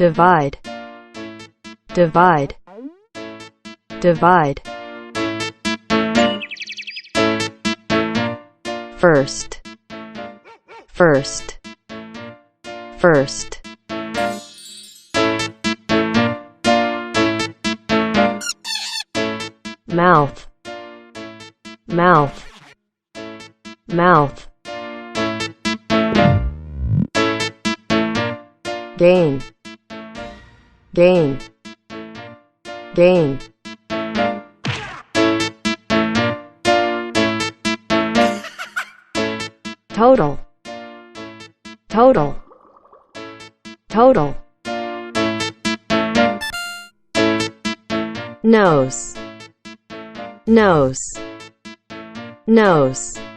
divide, divide, divide. First, first, first. Mouth, mouth, mouth. Gain, gain, gain. Total, total, total. Nose, nose, nose.